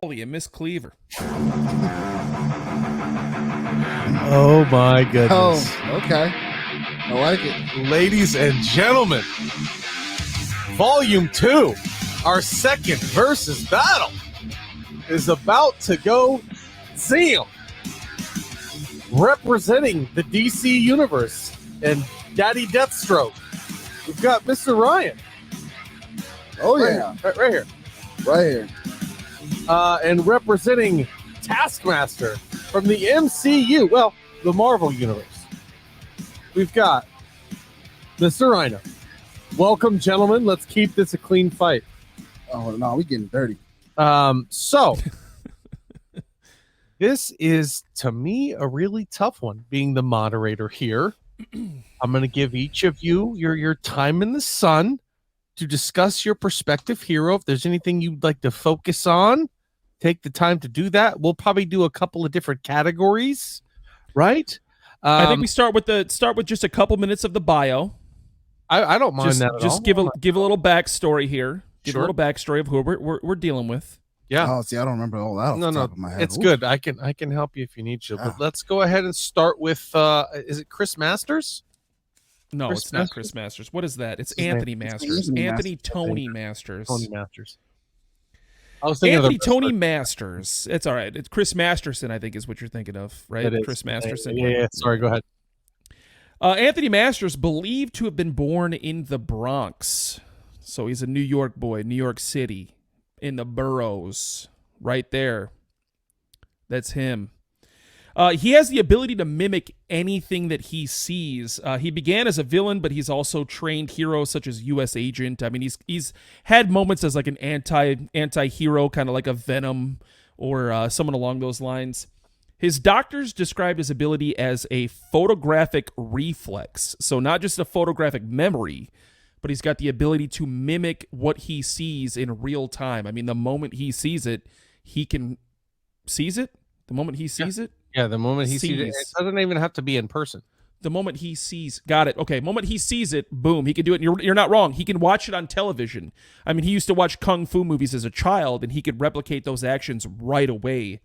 Paulie and Miss Cleaver. Oh my goodness. Oh, okay. I like it. Ladies and gentlemen, Volume 2, our second versus battle, is about to go zam. Representing the DC Universe and Daddy Deathstroke, we've got Mr. Ryan. Oh, yeah. Right here. Right here. And representing Taskmaster from the MCU, well, the Marvel Universe, we've got Mr. Ryno. Welcome, gentlemen. Let's keep this a clean fight. Oh, no, we getting dirty. So this is, to me, a really tough one, being the moderator here. I'm going to give each of you your time in the sun to discuss your prospective hero. If there's anything you'd like to focus on, take the time to do that. We'll probably do a couple of different categories, right? I think we start with just a couple minutes of the bio. I don't mind that at just all. give a little backstory here. Give Sure. a little backstory of who we're dealing with. Yeah. Oh, see, I don't remember all that off the top of my head. It's Ooh. good. I can help you if you need to. But let's go ahead and start with is it Chris Masters? No, Chris it's not Masters? Chris Masters. What is that? It's His name- Anthony it's Masters. Anthony Anthony Masters, Tony Masters. Tony Masters. I was thinking Anthony of the Tony Masters. It's all right. It's Chris Masterson, I think, is what you're thinking of, right? It is. Chris Masterson. Yeah. Sorry, go ahead. Anthony Masters believed to have been born in the Bronx. So he's a New York boy, New York City, in the boroughs, right there. That's him. He has the ability to mimic anything that he sees. He began as a villain, but he's also trained heroes such as U.S. Agent. I mean, he's had moments as like an anti-hero, kind of like a Venom or someone along those lines. His doctors described his ability as a photographic reflex. So not just a photographic memory, but he's got the ability to mimic what he sees in real time. I mean, the moment he sees it, he can seize it. The moment he sees it. Yeah, the moment he sees it, Sees. it doesn't even have to be in person. The moment he sees, got it. Okay, moment he sees it, boom, he can do it. And you're not wrong. He can watch it on television. I mean, he used to watch kung fu movies as a child, and he could replicate those actions right away.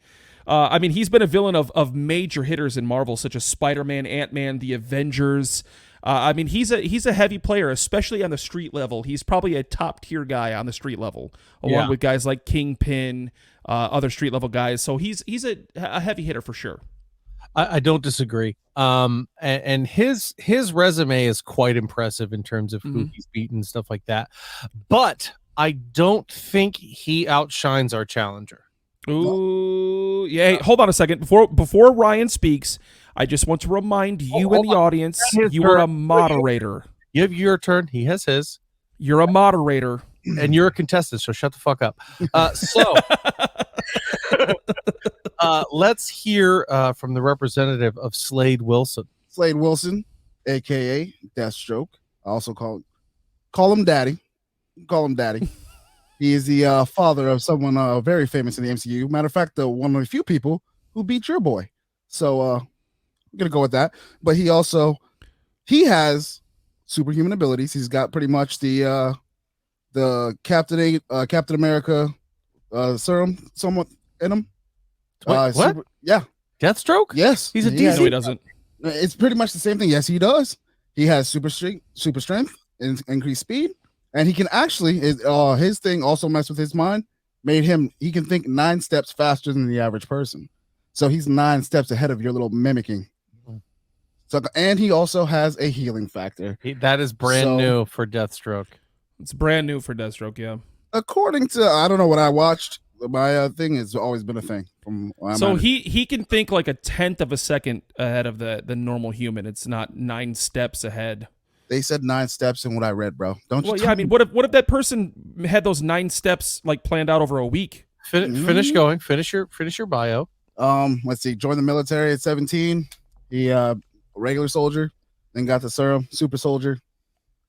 I mean, he's been a villain of major hitters in Marvel, such as Spider-Man, Ant-Man, the Avengers. I mean, he's a heavy player, especially on the street level. He's probably a top-tier guy on the street level, along with guys like Kingpin, other street-level guys. So he's a heavy hitter for sure. I don't disagree. And his resume is quite impressive in terms of who he's beaten and stuff like that. But I don't think he outshines our challenger. Ooh, yeah. Hey, hold on a second. Before Ryan speaks, I just want to remind you in the audience, you are a moderator. You have your turn. He has his. You're a moderator. And you're a contestant, so shut the fuck up. Let's hear from the representative of Slade Wilson. Slade Wilson, a.k.a. Deathstroke. I also call him Daddy. Call him Daddy. He is the father of someone very famous in the MCU. Matter of fact, one of the few people who beat your boy. So I'm going to go with that. But he has superhuman abilities. He's got pretty much the Captain America serum somewhat in him. What? Yeah. Deathstroke? Yes. He's a No, DC. he doesn't. It's pretty much the same thing. Yes, he does. He has super strength, and increased speed, and he can actually his thing also messed with his mind, he can think 9 steps faster than the average person. So he's 9 steps ahead of your little mimicking. So, and he also has a healing factor. That is brand new for Deathstroke. It's brand new for Deathstroke, yeah. According to, I don't know what I watched, my thing has always been a thing. So he can think like a tenth of a second ahead of the normal human. It's not 9 steps ahead. They said 9 steps in what I read, bro. Don't you? Well, yeah. I mean, what if that person had those 9 steps like planned out over a week? Finish going. Finish your bio. Let's see. Joined the military at 17. He regular soldier, then got the serum, super soldier.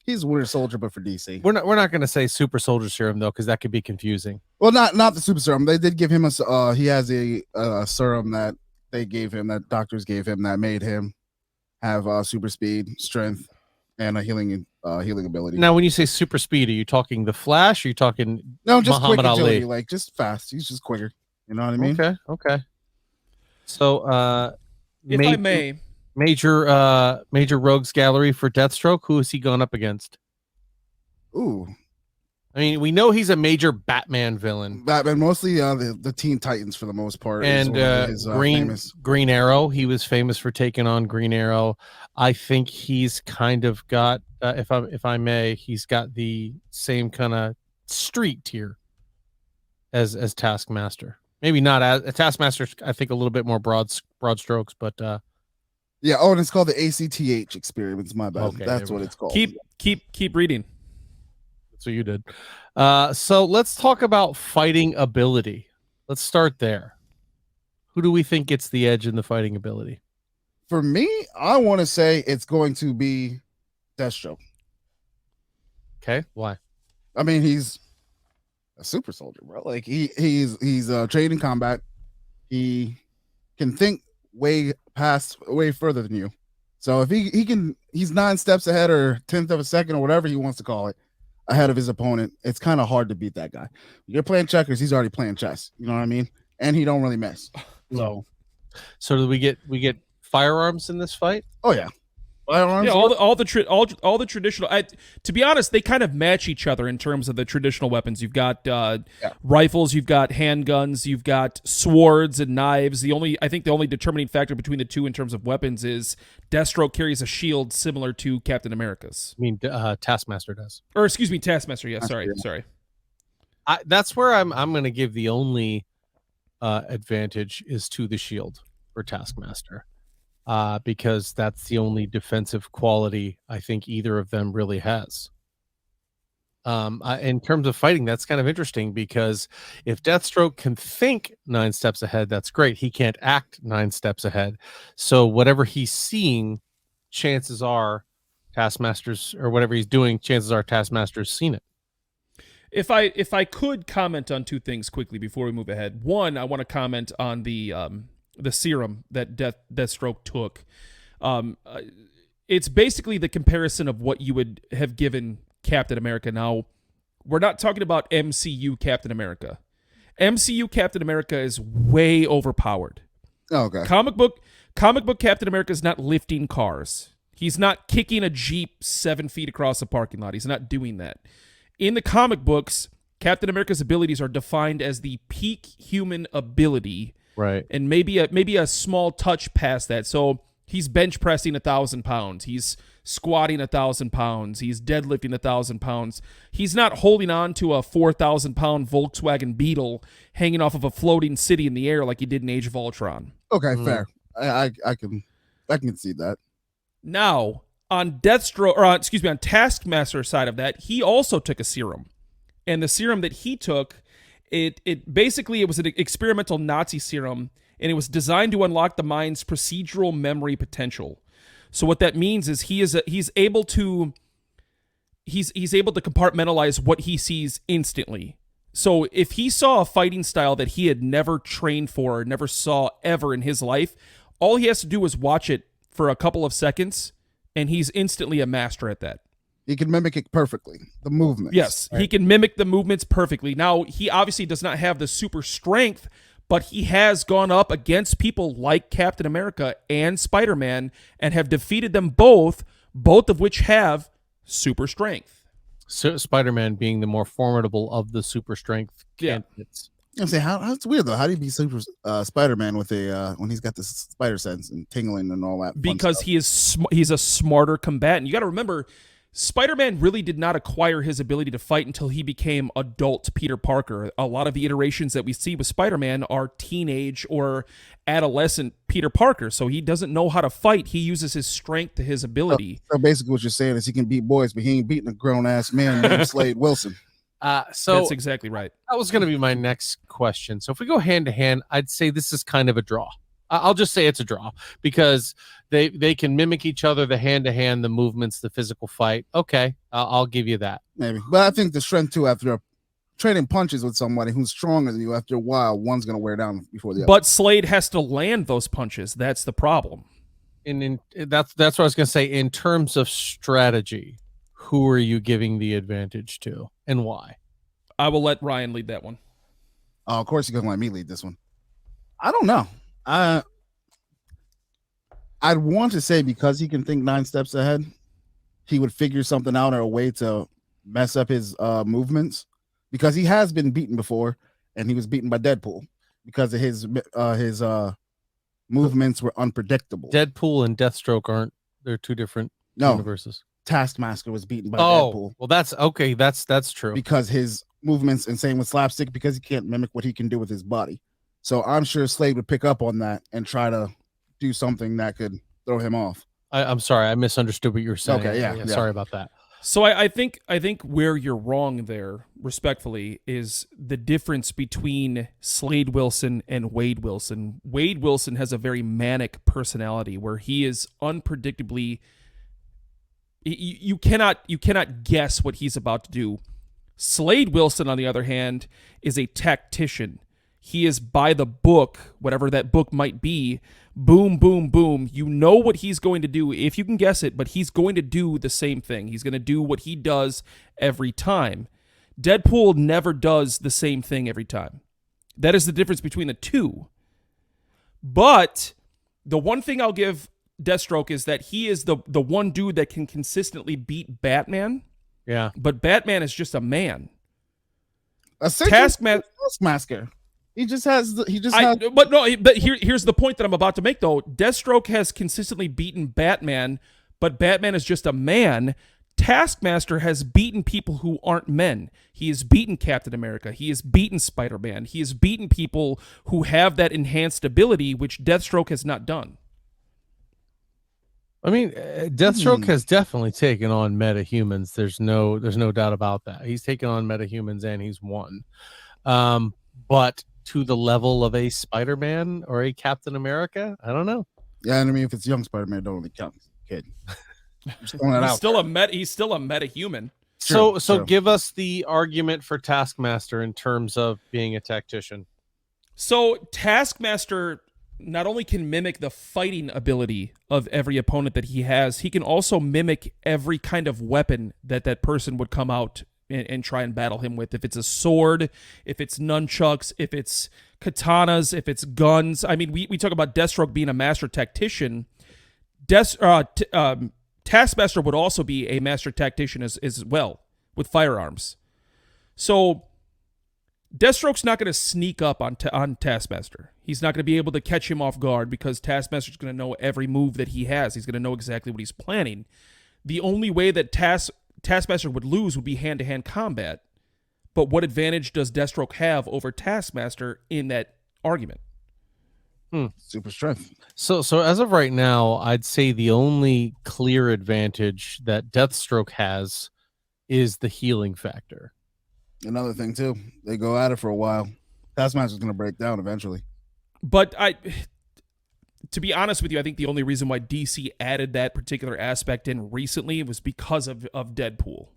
He's a Winter Soldier, but for DC. We're not going to say super soldier serum though, because that could be confusing. Well, not the super serum. They did give him he has a serum that they gave him, that doctors gave him, that made him have super speed, strength, and a healing ability. Now, when you say super speed, are you talking the Flash? Or are you talking no, just Muhammad quick agility, Ali? like just fast. He's just quicker. You know what I mean? Okay. So, If I may, major rogues gallery for Deathstroke. Who is he going up against? Ooh, I mean, we know he's a major Batman villain. Batman, mostly the Teen Titans for the most part. And his Green Arrow. He was famous for taking on Green Arrow. I think he's kind of got, if I may, he's got the same kind of street tier as Taskmaster. Maybe not as Taskmaster. I think a little bit more broad strokes, but yeah. Oh, and it's called the ACTH experiments. My bad. Okay, That's what it's called. keep reading. that's what you did. So let's talk about fighting ability. Let's start there. Who do we think gets the edge in the fighting ability? For me, I want to say it's going to be Deathstroke. Okay, why? I mean, he's a super soldier, bro. Like he's trained in combat. He can think way further than you. So if he's 9 steps ahead or 10th of a second or whatever he wants to call it ahead of his opponent, it's kind of hard to beat that guy. You're playing checkers, he's already playing chess. You know what I mean? And he don't really miss. So do we get firearms in this fight? Oh yeah. Firearms, Yeah, all the traditional. To be honest, they kind of match each other in terms of the traditional weapons. You've got rifles, you've got handguns, you've got swords and knives. I think the only determining factor between the two in terms of weapons is Deathstroke carries a shield similar to Captain America's. I mean, Taskmaster does. Or excuse me, Taskmaster. Yeah, sorry. That's where I'm going to give the only advantage is to the shield for Taskmaster. Because that's the only defensive quality I think either of them really has. In terms of fighting, that's kind of interesting because if Deathstroke can think 9 steps ahead, that's great. He can't act 9 steps ahead. So whatever he's seeing, chances are Taskmaster's, or whatever he's doing, chances are Taskmaster's seen it. If I could comment on 2 things quickly before we move ahead. One, I want to comment on the serum that Deathstroke took. It's basically the comparison of what you would have given Captain America. Now, we're not talking about MCU Captain America. MCU Captain America is way overpowered. Oh, okay. Comic book Captain America is not lifting cars. He's not kicking a Jeep 7 feet across a parking lot. He's not doing that. In the comic books, Captain America's abilities are defined as the peak human ability. Right. And maybe a small touch past that. So he's bench pressing 1,000 pounds. He's squatting 1,000 pounds. He's deadlifting 1,000 pounds. He's not holding on to a 4,000 pound Volkswagen Beetle hanging off of a floating city in the air like he did in Age of Ultron. Okay, fair. I can see that. Now, on on Taskmaster's side of that, he also took a serum. And the serum that he took, it basically was an experimental Nazi serum, and it was designed to unlock the mind's procedural memory potential. So what that means is he's able to compartmentalize what he sees instantly. So if he saw a fighting style that he had never trained for, or never saw ever in his life, all he has to do is watch it for a couple of seconds, and he's instantly a master at that. He can mimic it perfectly. The movements. Yes, right. He can mimic the movements perfectly. Now, he obviously does not have the super strength, but he has gone up against people like Captain America and Spider-Man and have defeated them both of which have super strength. So Spider-Man being the more formidable of the super strength candidates. I'm saying, it's weird though. How do you be super Spider-Man with when he's got this spider sense and tingling and all that? Because he's a smarter combatant. You got to remember, Spider-Man really did not acquire his ability to fight until he became adult Peter Parker. A lot of the iterations that we see with Spider-Man are teenage or adolescent Peter Parker, so he doesn't know how to fight. He uses his strength to his ability. So basically what you're saying is he can beat boys, but he ain't beating a grown-ass man named Slade Wilson. So that's exactly right. That was going to be my next question. So if we go hand to hand, I'd say this is kind of a draw. I'll just say it's a draw because they can mimic each other, the hand-to-hand, the movements, the physical fight. Okay, I'll give you that. Maybe. But I think the strength, too, after trading punches with somebody who's stronger than you, after a while, one's going to wear down before the other. But Slade has to land those punches. That's the problem. And that's what I was going to say. In terms of strategy, who are you giving the advantage to and why? I will let Ryan lead that one. Oh, of course you're going to let me lead this one. I don't know. I'd want to say because he can think 9 steps ahead, he would figure something out or a way to mess up his movements, because he has been beaten before, and he was beaten by Deadpool because of his movements were unpredictable. Deadpool and Deathstroke aren't, they're two different universes. Taskmaster was beaten by Deadpool. Well, that's okay. That's true. Because his movements, and same with Slapstick, because he can't mimic what he can do with his body. So I'm sure Slade would pick up on that and try to do something that could throw him off. I'm sorry, I misunderstood what you were saying. Okay, yeah. Sorry about that. So I think where you're wrong there, respectfully, is the difference between Slade Wilson and Wade Wilson. Wade Wilson has a very manic personality where he is unpredictably. You cannot guess what he's about to do. Slade Wilson, on the other hand, is a tactician. He is by the book, whatever that book might be. Boom, boom, boom. You know what he's going to do, if you can guess it, but he's going to do the same thing. He's going to do what he does every time. Deadpool never does the same thing every time. That is the difference between the two. But the one thing I'll give Deathstroke is that he is the one dude that can consistently beat Batman. Yeah. But Batman is just a man. Taskmaster. He just has. But here's the point that I'm about to make, though. Deathstroke has consistently beaten Batman, but Batman is just a man. Taskmaster has beaten people who aren't men. He has beaten Captain America. He has beaten Spider-Man. He has beaten people who have that enhanced ability, which Deathstroke has not done. I mean, Deathstroke has definitely taken on metahumans. There's no doubt about that. He's taken on metahumans and he's won. But to the level of a Spider-Man or a Captain America, I don't know. Yeah, and I mean, if it's young Spider-Man, it don't really count. Kid. He's still a metahuman. So give us the argument for Taskmaster in terms of being a tactician. So Taskmaster not only can mimic the fighting ability of every opponent that he has, he can also mimic every kind of weapon that person would come out and try and battle him with. If it's a sword, if it's nunchucks, if it's katanas, if it's guns. I mean, we talk about Deathstroke being a master tactician. Taskmaster would also be a master tactician as well with firearms. So Deathstroke's not going to sneak up on Taskmaster. He's not going to be able to catch him off guard because Taskmaster's going to know every move that he has. He's going to know exactly what he's planning. The only way that Taskmaster would lose would be hand-to-hand combat. But what advantage does Deathstroke have over Taskmaster in that argument? Super strength. So as of right now, I'd say the only clear advantage that Deathstroke has is the healing factor. Another thing too, they go at it for a while. Taskmaster's going to break down eventually. But to be honest with you, I think the only reason why DC added that particular aspect in recently was because of Deadpool.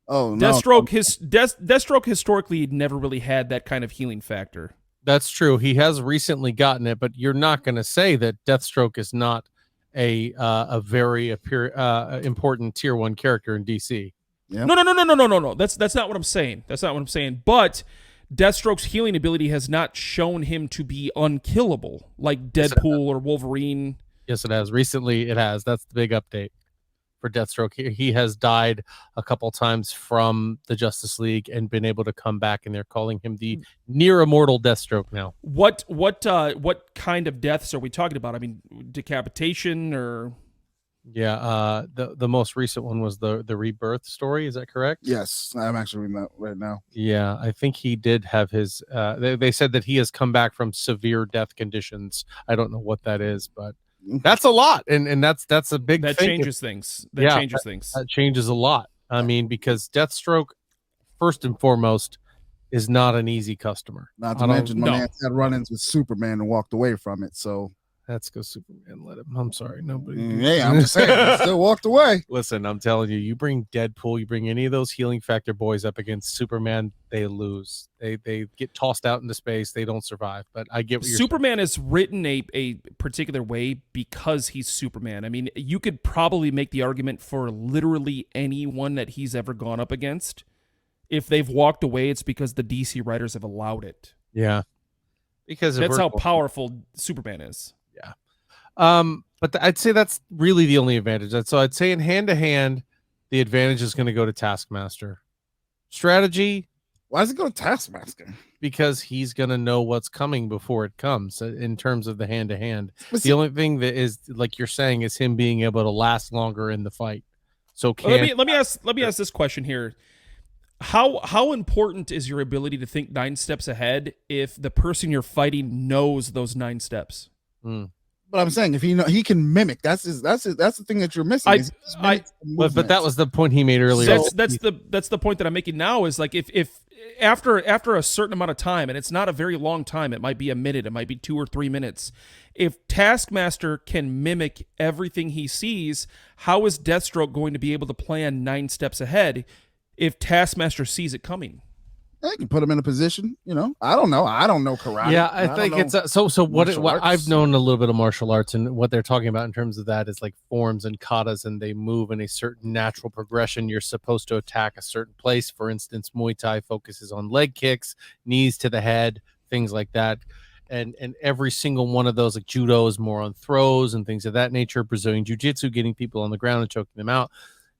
Oh no, Deathstroke historically never really had that kind of healing factor. That's true. He has recently gotten it, but you're not going to say that Deathstroke is not a very important tier 1 character in DC. Yep. No. That's not what I'm saying. But Deathstroke's healing ability has not shown him to be unkillable like Deadpool or Wolverine. Yes, it has. Recently, it has. That's the big update for Deathstroke. He has died a couple times from the Justice League and been able to come back, and they're calling him the near immortal Deathstroke now. What kind of deaths are we talking about? I mean, decapitation or... Yeah, the most recent one was the rebirth story. Is that correct? Yes, I'm actually reading that right now. Yeah, I think he did have his. They said that he has come back from severe death conditions. I don't know what that is, but that's a lot, and that's a big. That thing. changes things. That changes a lot. I mean, because Deathstroke, first and foremost, is not an easy customer. Not to mention, my man had run-ins with Superman and walked away from it. So. That's because Superman let him. I'm sorry, nobody. Yeah, I'm just saying, he still walked away. Listen, I'm telling you, you bring Deadpool, you bring any of those healing factor boys up against Superman, they lose. They get tossed out into space. They don't survive. But I get what you're Superman is written a particular way because he's Superman. I mean, you could probably make the argument for literally anyone that he's ever gone up against. If they've walked away, it's because the DC writers have allowed it. Yeah. because That's how powerful Superman is. But I'd say that's really the only advantage. So I'd say in hand to hand, the advantage is going to go to Taskmaster. Strategy, Why does it go to Taskmaster? because he's going to know what's coming before it comes. In terms of the hand to hand, But the only thing that is like you're saying is him being able to last longer in the fight. So Let me ask this question here. How important is your ability to think 9 steps ahead if the person you're fighting knows those 9 steps? But I'm saying if he can mimic, that's the thing that you're missing. But that was the point he made earlier. That's the point that I'm making now is like if after a certain amount of time, and it's not a very long time, it might be a minute, it might be 2 or 3 minutes. If Taskmaster can mimic everything he sees, how is Deathstroke going to be able to plan 9 steps ahead if Taskmaster sees it coming? They can put him in a position, I don't know. I don't know karate. Yeah, I think it's so. What I've known a little bit of martial arts, and what they're talking about in terms of that is like forms and katas, and they move in a certain natural progression. You're supposed to attack a certain place. For instance, Muay Thai focuses on leg kicks, knees to the head, things like that. And every single one of those, like judo, is more on throws and things of that nature. Brazilian jiu-jitsu, getting people on the ground and choking them out.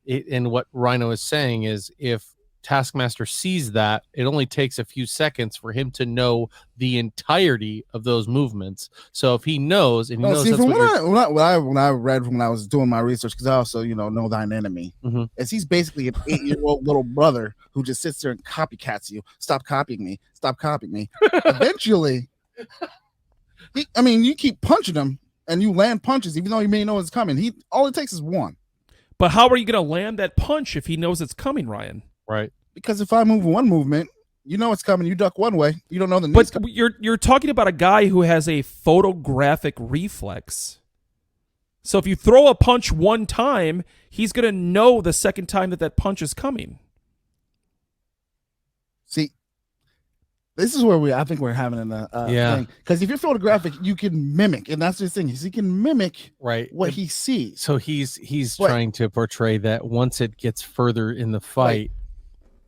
And what Ryno is saying is, if Taskmaster sees that, it only takes a few seconds for him to know the entirety of those movements. So if he knows, and he knows, that's from what I read when I was doing my research, because I also know thine enemy, is he's basically an 8-year-old little brother who just sits there and copycats you. Stop copying me. Stop copying me. Eventually, you keep punching him and you land punches, even though you may know it's coming. All it takes is one. But how are you going to land that punch if he knows it's coming, Ryan? Right. Because if I move one movement, you know it's coming. You duck one way. You don't know the next. But you're talking about a guy who has a photographic reflex. So if you throw a punch one time, he's going to know the second time that punch is coming. See, this is where I think we're having a thing. Because if you're photographic, you can mimic, and that's the thing. Is he can mimic what he sees. So he's trying to portray that once it gets further in the fight,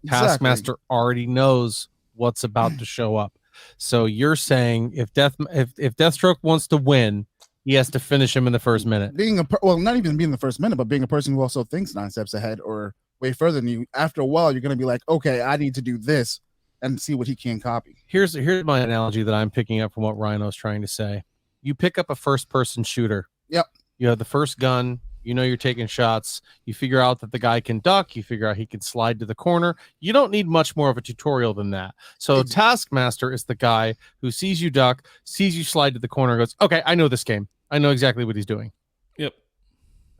Taskmaster already knows what's about to show up. So you're saying if Deathstroke wants to win, he has to finish him in the first minute. Not even being the first minute, but being a person who also thinks 9 steps ahead or way further than you. After a while, you're going to be like, okay, I need to do this and see what he can copy. Here's my analogy that I'm picking up from what Ryno's trying to say. You pick up a first-person shooter. Yep. You have the first gun. You're taking shots. You figure out that the guy can duck. You figure out he can slide to the corner. You don't need much more of a tutorial than that. So Taskmaster is the guy who sees you duck, sees you slide to the corner, and goes, okay, I know this game. I know exactly what he's doing. Yep.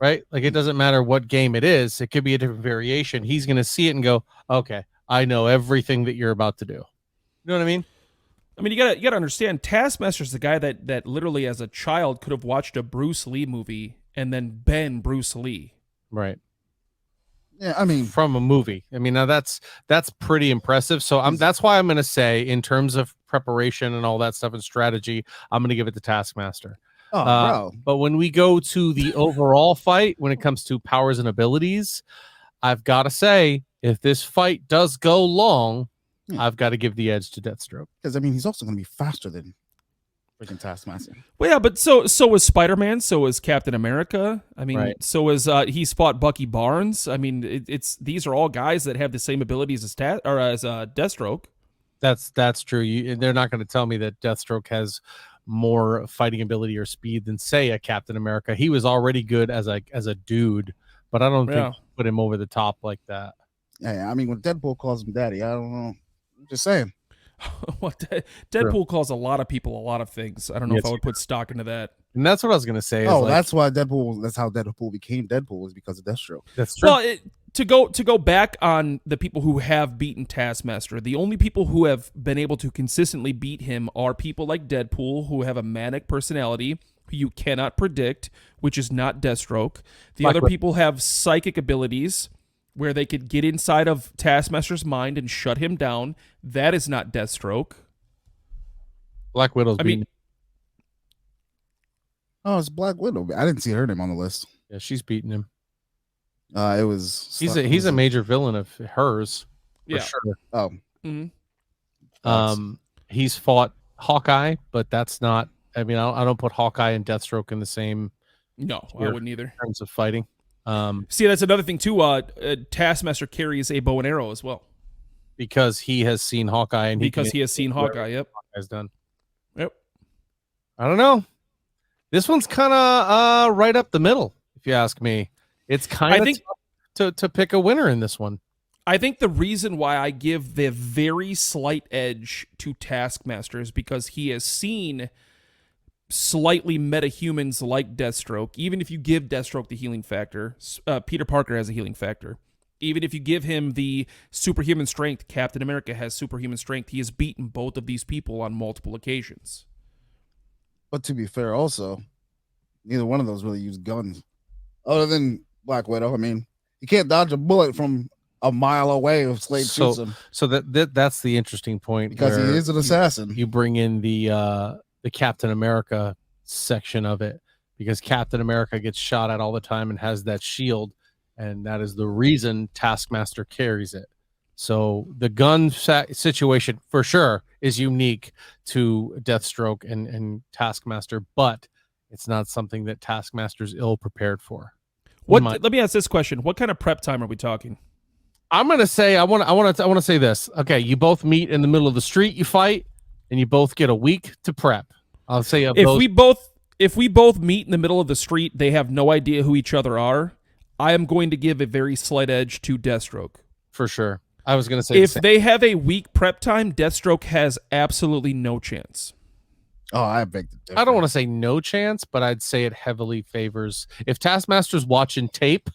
Right? Like, it doesn't matter what game it is. It could be a different variation. He's going to see it and go, okay, I know everything that you're about to do. You know what I mean? You gotta understand, Taskmaster's the guy that literally as a child could have watched a Bruce Lee movie and then been Bruce Lee. Right. Yeah, from a movie. Now that's pretty impressive. So that's why I'm going to say, in terms of preparation and all that stuff and strategy, I'm going to give it to Taskmaster. Oh, bro. But when we go to the overall fight, when it comes to powers and abilities, I've got to say, if this fight does go long, I've got to give the edge to Deathstroke. Because he's also going to be faster than freaking Taskmaster. Well, yeah, but so is Spider-Man, so is Captain America. So is he's fought Bucky Barnes. These are all guys that have the same abilities as Deathstroke. That's true. They're not going to tell me that Deathstroke has more fighting ability or speed than, say, a Captain America. He was already good as a dude, but I don't think put him over the top like that. Yeah, when Deadpool calls him daddy, I don't know. I'm just saying. Deadpool calls a lot of people a lot of things. I don't know if I would put stock into that. And that's what I was going to say. That's why that's how Deadpool became Deadpool, is because of Deathstroke. That's true. Well, to go back on the people who have beaten Taskmaster, the only people who have been able to consistently beat him are people like Deadpool, who have a manic personality who you cannot predict, which is not Deathstroke. The other people have psychic abilities where they could get inside of Taskmaster's mind and shut him down. That is not Deathstroke. Black Widow's beating. Oh, it's Black Widow. I didn't see her name on the list. Yeah, she's beating him. It was. He's a major villain of hers. For sure. Oh. Mm-hmm. He's fought Hawkeye, but that's not. I mean, I don't put Hawkeye and Deathstroke in the same No, I tier wouldn't either. in terms of fighting. See, that's another thing too. Taskmaster carries a bow and arrow as well because he has seen Hawkeye and because he has seen Hawkeye. Yep, Hawkeye's done. Yep. I don't know. This one's kind of right up the middle, if you ask me. It's kind of tough to pick a winner in this one. I think the reason why I give the very slight edge to Taskmaster is because he has seen slightly metahumans like Deathstroke. Even if you give Deathstroke the healing factor, Peter Parker has a healing factor. Even if you give him the superhuman strength, Captain America has superhuman strength. He has beaten both of these people on multiple occasions. But to be fair, also, neither one of those really use guns, other than Black Widow. I mean, you can't dodge a bullet from a mile away if Slade shoots him. So that's the interesting point because he is an assassin. You bring in the Captain America section of it because Captain America gets shot at all the time and has that shield, and that is the reason Taskmaster carries it. So the gun situation for sure is unique to Deathstroke and Taskmaster, but it's not something that Taskmaster's ill prepared for. Let me ask this question: what kind of prep time are we talking? I'm gonna say I want to say this. Okay, you both meet in the middle of the street, you fight, and you both get a week to prep. I'll say if we both meet in the middle of the street, they have no idea who each other are. I am going to give a very slight edge to Deathstroke for sure. I was going to say if they have a week prep time, Deathstroke has absolutely no chance. Oh, I beg to differ. I don't want to say no chance, but I'd say it heavily favors. If Taskmaster's watching tape,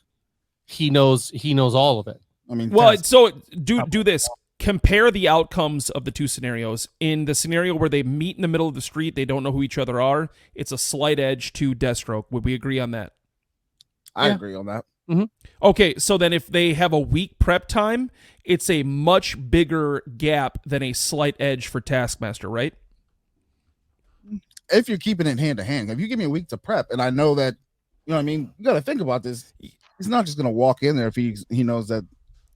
he knows all of it. I mean, well, so do this. Compare the outcomes of the two scenarios. In the scenario where they meet in the middle of the street, they don't know who each other are. It's a slight edge to Deathstroke. Would we agree on that? I agree on that. Mm-hmm. Okay, so then if they have a week prep time, it's a much bigger gap than a slight edge for Taskmaster, right? If you're keeping it hand to hand, if you give me a week to prep, and I know that, you know what I mean, you got to think about this. He's not just going to walk in there if he knows that.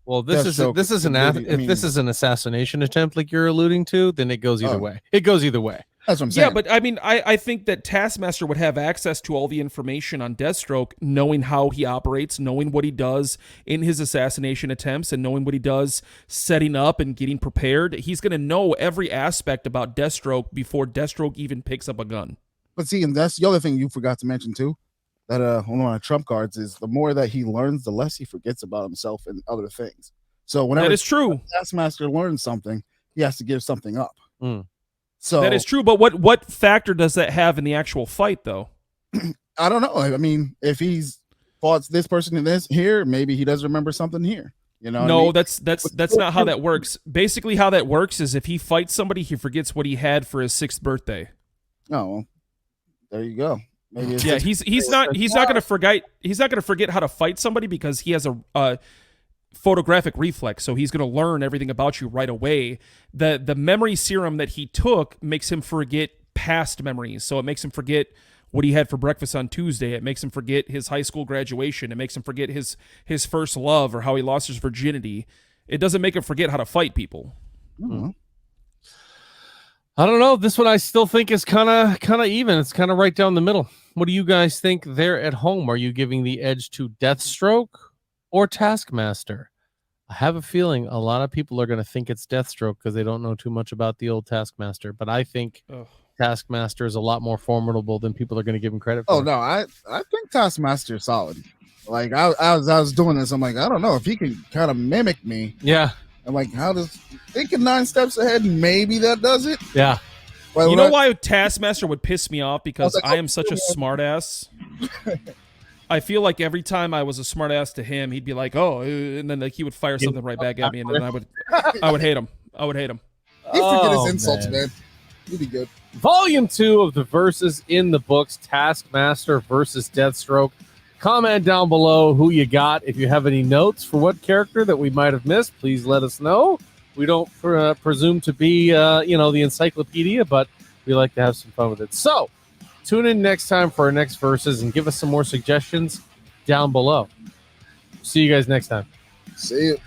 Well, this is an assassination attempt like you're alluding to, then it goes either way. It goes either way. That's what I'm saying. Yeah, but I mean, I think that Taskmaster would have access to all the information on Deathstroke, knowing how he operates, knowing what he does in his assassination attempts, and knowing what he does setting up and getting prepared. He's going to know every aspect about Deathstroke before Deathstroke even picks up a gun. But see, and that's the other thing you forgot to mention too, that one of my trump cards is the more that he learns, the less he forgets about himself and other things. So whenever that is true, Taskmaster learns something, he has to give something up. So that is true, but what factor does that have in the actual fight, though? I don't know. I mean, if he's fought this person in this here, maybe he does remember something here. You know? No, that's not how that works. Basically, how that works is if he fights somebody, he forgets what he had for his 6th birthday. Oh, well, there you go. Maybe he's not going to forget how to fight somebody because he has a photographic reflex, so he's going to learn everything about you right away. The memory serum that he took makes him forget past memories, so it makes him forget what he had for breakfast on Tuesday. It makes him forget his high school graduation. It makes him forget his first love or how he lost his virginity. It doesn't make him forget how to fight people. Mm-hmm. I don't know. This one I still think is kind of even. It's kind of right down the middle. What do you guys think there at home? Are you giving the edge to Deathstroke or Taskmaster? I have a feeling a lot of people are going to think it's Deathstroke because they don't know too much about the old Taskmaster. But I think Taskmaster is a lot more formidable than people are going to give him credit for. Oh no, I think Taskmaster is solid. Like I was doing this, I'm like, I don't know if he can kind of mimic me. Yeah. I'm like, how does thinking 9 steps ahead? Maybe that does it. Yeah. Well, you know why Taskmaster would piss me off? Because I am such a smartass. I feel like every time I was a smartass to him, he'd be like, "Oh," and then he would fire something right back at me, and then I would hate him. I would hate him. He'd forget his insults, man. He'd be good. Volume 2 of the verses in the books: Taskmaster versus Deathstroke. Comment down below who you got. If you have any notes for what character that we might have missed, please let us know. We don't presume to be, the encyclopedia, but we like to have some fun with it. So, tune in next time for our next verses and give us some more suggestions down below. See you guys next time. See you.